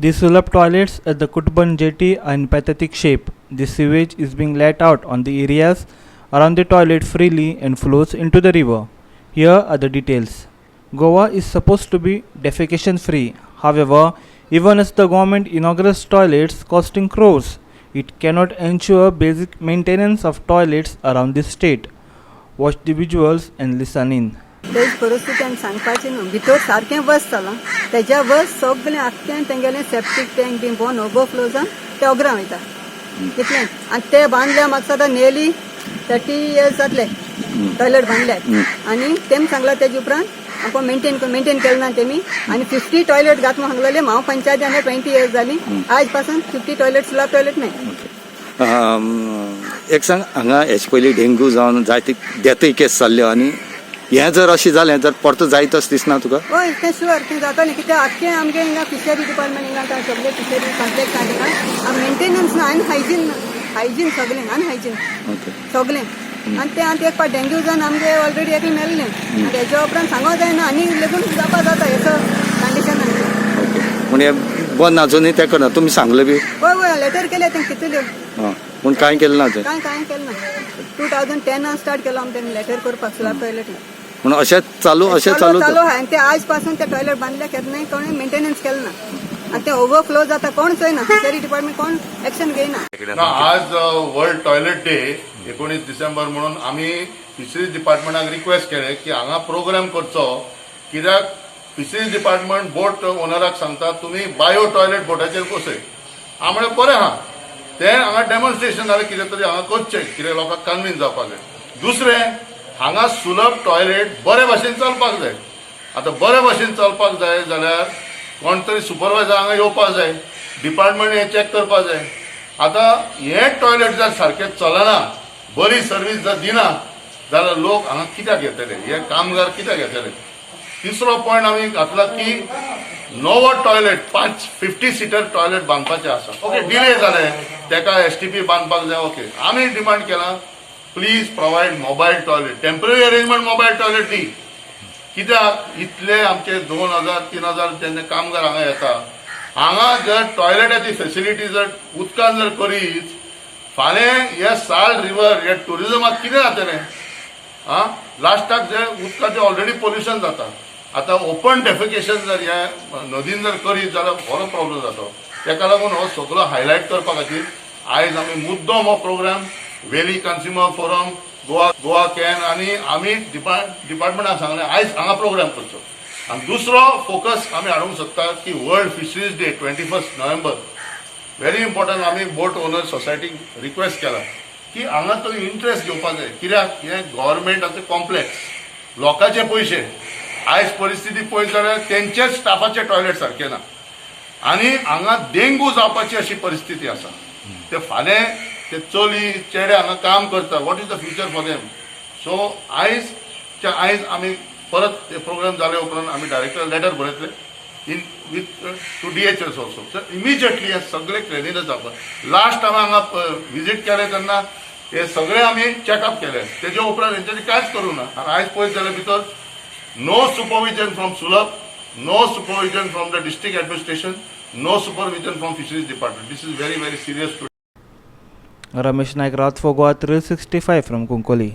The Sulab toilets at the Kutban jetty are in pathetic shape. The sewage is being let out on the areas around the toilet freely and flows into the river. Here are the details. Goa is supposed to be defecation free. However, even as the government inaugurates toilets costing crores, it cannot ensure basic maintenance of toilets around the state. Watch the visuals and listen in. तेच परिस्थिती आनी सांगपाचें न्हू भितर सारकें बस चला तेज्या बस सगळें आख्खें तेंगेलें सेप्टीक टँक बी बोन ओवरफ्लो जावन ते अग्रा वयता कितलें आनी ते बांदल्या म्हाका सदां नियरली 30 years जातले टॉयलेट बांदल्यात आनी तेम सांगला तेजे उपरांत आमकां मेंटेन केलें ना तेमी आनी 50 टॉयलेट घात म्हणून सांगलेलें हांव पंचायती हांगा 20 years जालीं आज पासून 50 टॉयलेट सुलाब टॉयलेट नाही. एक सांग हांगा हेचे पयलीं डेंग्यू जावन जायते डेथूय केस जाल्ल्यो आनी हें जर अशें जालें जर परतो जायत अशें दिसना तुका? हय तें शुअर तें जातलें कित्याक आख्खें आमगे हिंगा फिशरी डिपार्टमेंट हिंगा आतां सगळे फिशरी कॉम्प्लेक्स हिंगा मेंटेनन्स ना आनी हायजीन सगळें अनहायजीन सगळें आनी तें आतां एक पाट डेंग्यू जावन आमगे ऑलरेडी एक मेल्लें आनी हेच्या उपरांत सांगो जायना आनी लेगून जावपा जाता हेचो कंडिशन म्हणजे बंद अजुनूय तें करना तुमी सांगलें बी? हय लेटर केले तें कितल्यो पूण कांय केलें ना तें? कांय केलें ना 2010 स्टार्ट केलो आमी तें लेटर करपाक स्लॅब टॉयलेट म्हणून अशें चालू चालू आनी ते आज पासून ते टॉयलेट बांदल्या केन्नाय कोणें मेंटेनन्स केलें ना आनी ते ओवरफ्लो जाता कोण चोयना फिशरी डिपार्टमेंट कोण एक्शन घेयना. आज वर्ल्ड टॉयलेट डे 19 डिसेंबर म्हणून आमी फिशरीज डिपार्टमेंटाक रिक्वेस्ट केले की हांगा प्रोग्राम करचो कित्याक फिशरीज डिपार्टमेंट बोट ओनराक सांगता तुमी बायो टॉयलेट बोटाचेर बसय हांव म्हणलें बरें आहा तें हांगा डेमॉन्स्ट्रेशन जालें कितें तरी हांगा करचें कितें लोकांक कन्विन्स जावपाक जाय. दुसरें हांगा सुलभ टॉयलेट बरे भाशेन चलपाक जाय. आतां बरे भाशेन चलपाक जाय जाल्यार कोण तरी सुपरवायझर हांगा येवपाक जाय डिपार्टमेंट हें चॅक करपाक जाय. आतां हें टॉयलेट जर सारकें चलना बरी सर्वीस जर दिना जाल्यार लोक हांगा कित्याक येतले हे कामगार कित्याक येतले. तिसरो पॉयंट आमी घातला की नवो टॉयलेट 50 सीटर टॉयलेट बांदपाचें आसा. ओके डिले जालें तेका STP बांदपाक जाय. ओके आमी डिमांड केला please provide mobile toilet temporary arrangement mobile toilet दी कित्याक इतले आमचे 2000-3000 जेन्ना कामगार हांगा येता हांगा जर टॉयलेटाची फेसिलिटी जर उदकान जर करीत फाल्यां हे साल्ट रिवर हे टुरिजमाक कितें जातलें लास्टाक जे उदकाचें ऑलरेडी पोल्युशन जाता. आतां ओपन डेफिकेशन जर ह्या नदीन जर करीत जाल्यार बरो प्रॉब्लेम जाता. तेका लागून हो सगळो हायलायट करपा खातीर आयज आमी मुद्दम हो प्रोग्राम वेली कन्झ्युमर फोरम गोवा कॅन आनी आमी डिपार्टमेंटाक सांगलें आयज हांगा प्रोग्राम करचो. आनी दुसरो फोकस आमी हाडूंक सोदता की world fisheries day 21 November very important. आमी बोट ओनर सोसायटीक रिक्वेस्ट केला की हांगा तो इंट्रस्ट घेवपाक जाय कित्याक हें गव्हर्मेंटाचें कॉम्प्लेक्स लोकांचे पयशे आयज परिस्थिती पळयत जाल्यार तेंचेच स्टाफाचे टॉयलेट सारके ना आनी हांगा डेंगू जावपाची अशी परिस्थिती आसा. ते फाल्यां ते चली चेडे हांगा काम करता what is the future for them. So आयज आमी परत ते प्रोग्राम जाले उपरांत आमी डायरेक्टर लेटर बरयतले in with to DHS also. Sir immediately हे सगळे क्लिनिनस जावपाक. लास्ट आमी हांगा विजीट केले तेन्ना हे सगळे आमी चॅकअप केले तेजे उपरांत हेंच्यांनी कांयच करूं ना. आनी आयज पळयत जाल्यार भितर no supervision from Sulabh, no supervision from the district administration, no supervision from fisheries department. This is very serious. Ramesh Naik, Rath for Goa 365 from Kunkoli.